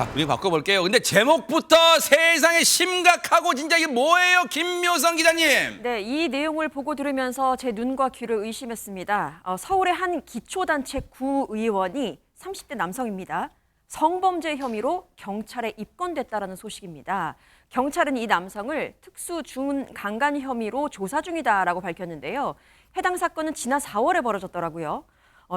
자, 우리 바꿔볼게요. 근데 제목부터 세상에 심각하고 진짜 이게 뭐예요, 김묘성 기자님? 네, 이 내용을 보고 들으면서 제 눈과 귀를 의심했습니다. 서울의 한 기초단체 구의원이 30대 남성입니다. 성범죄 혐의로 경찰에 입건됐다는 소식입니다. 경찰은 이 남성을 특수 중강간 혐의로 조사 중이다라고 밝혔는데요. 해당 사건은 지난 4월에 벌어졌더라고요.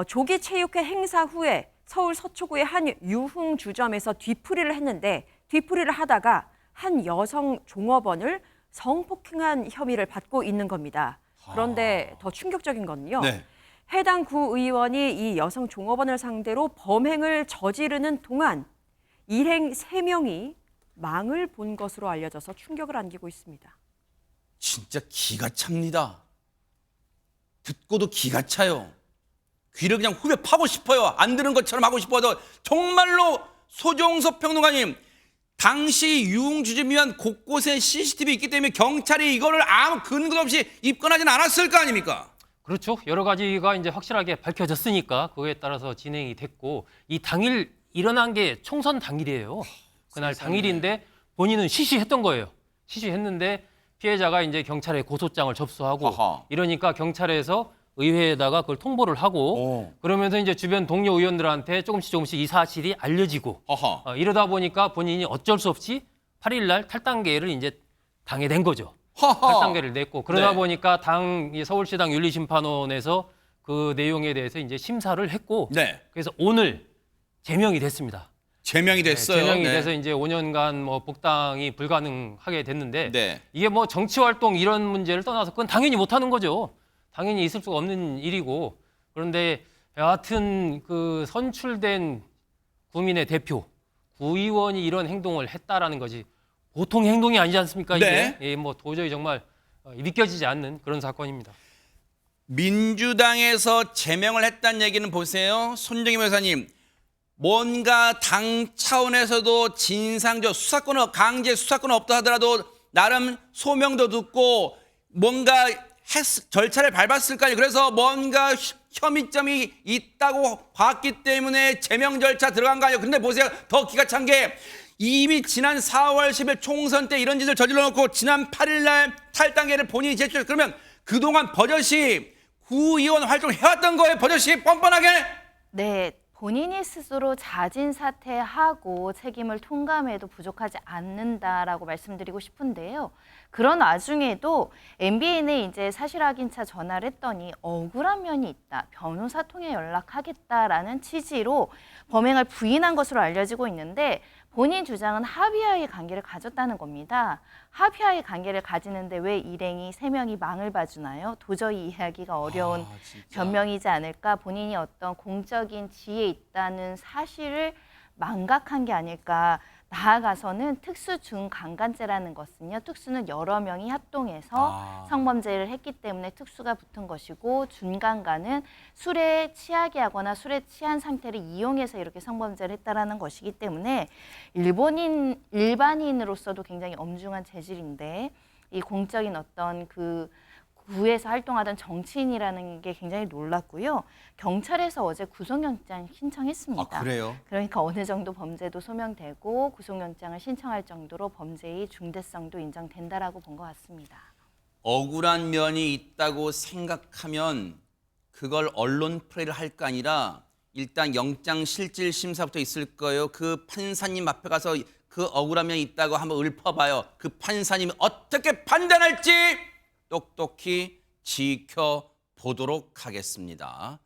조기 체육회 행사 후에 서울 서초구의 한 유흥주점에서 뒤풀이를 했는데 뒤풀이를 하다가 한 여성 종업원을 성폭행한 혐의를 받고 있는 겁니다. 그런데 더 충격적인 건요. 네. 해당 구의원이 이 여성 종업원을 상대로 범행을 저지르는 동안 일행 3명이 망을 본 것으로 알려져서 충격을 안기고 있습니다. 진짜 기가 찹니다. 듣고도 기가 차요. 귀를 그냥 후벼 파고 싶어요. 안 들은 것처럼 하고 싶어도 정말로 소종섭 평론가님, 당시 유흥주점이면 곳곳에 CCTV 있기 때문에 경찰이 이거를 아무 근거 없이 입건하지는 않았을 거 아닙니까? 그렇죠. 여러 가지가 이제 확실하게 밝혀졌으니까 그거에 따라서 진행이 됐고 이 당일 일어난 게 총선 당일이에요. 그날 당일인데 본인은 시시했던 거예요. 시시했는데 피해자가 이제 경찰에 고소장을 접수하고 아하. 이러니까 경찰에서 의회에다가 그걸 통보를 하고 그러면서 이제 주변 동료 의원들한테 조금씩 이 사실이 알려지고 이러다 보니까 본인이 어쩔 수 없이 8일 날 탈당계를 이제 당에 낸 거죠. 탈당계를 냈고 그러다 네. 보니까 서울시당 윤리심판원에서 그 내용에 대해서 이제 심사를 했고 네. 그래서 오늘 제명이 됐습니다. 제명이 됐어요. 제명이 네. 돼서 이제 5년간 뭐 복당이 불가능하게 됐는데 네. 이게 뭐 정치 활동 이런 문제를 떠나서 그건 당연히 못 하는 거죠. 당연히 있을 수가 없는 일이고 그런데 여하튼 그 선출된 구민의 대표 구의원이 이런 행동을 했다라는 것이 보통 행동이 아니지 않습니까? 네. 이게 뭐 도저히 정말 믿겨지지 않는 그런 사건입니다. 민주당에서 제명을 했다는 얘기는 보세요. 손정희 변호사님, 뭔가 당 차원에서도 진상조 수사권은 강제 수사권은 없다 하더라도 나름 소명도 듣고 뭔가 절차를 밟았을 거 아니에요. 그래서 뭔가 혐의점이 있다고 봤기 때문에 제명 절차 들어간 거 아니에요. 근데 보세요. 더 기가 찬 게 이미 지난 4월 10일 총선 때 이런 짓을 저질러 놓고 지난 8일 날 탈당계를 본인이 제출. 그러면 그동안 버젓이 구의원 활동을 해왔던 거예요. 버젓이 뻔뻔하게. 네, 본인이 스스로 자진 사퇴하고 책임을 통감해도 부족하지 않는다라고 말씀드리고 싶은데요. 그런 와중에도 MBN에 이제 사실 확인차 전화를 했더니 억울한 면이 있다, 변호사 통해 연락하겠다라는 취지로 범행을 부인한 것으로 알려지고 있는데 본인 주장은 합의하에 관계를 가졌다는 겁니다. 합의하에 관계를 가지는데 왜 일행이 3명이 망을 봐주나요? 도저히 이해하기가 어려운 변명이지 않을까. 본인이 어떤 공적인 지위에 있다는 사실을 망각한 게 아닐까. 나아가서는 특수 중강간죄라는 것은요. 특수는 여러 명이 합동해서 성범죄를 했기 때문에 특수가 붙은 것이고 중강간은 술에 취하게 하거나 술에 취한 상태를 이용해서 이렇게 성범죄를 했다라는 것이기 때문에 일반인으로서도 굉장히 엄중한 죄질인데 이 공적인 어떤 그 구에서 활동하던 정치인이라는 게 굉장히 놀랐고요. 경찰에서 어제 구속영장 신청했습니다. 아, 그래요? 그러니까 어느 정도 범죄도 소명되고 구속영장을 신청할 정도로 범죄의 중대성도 인정된다라고 본 것 같습니다. 억울한 면이 있다고 생각하면 그걸 언론 플레이를 할 거 아니라 일단 영장 실질 심사부터 있을 거예요. 그 판사님 앞에 가서 그 억울한 면이 있다고 한번 읊어봐요. 그 판사님이 어떻게 판단할지 똑똑히 지켜보도록 하겠습니다.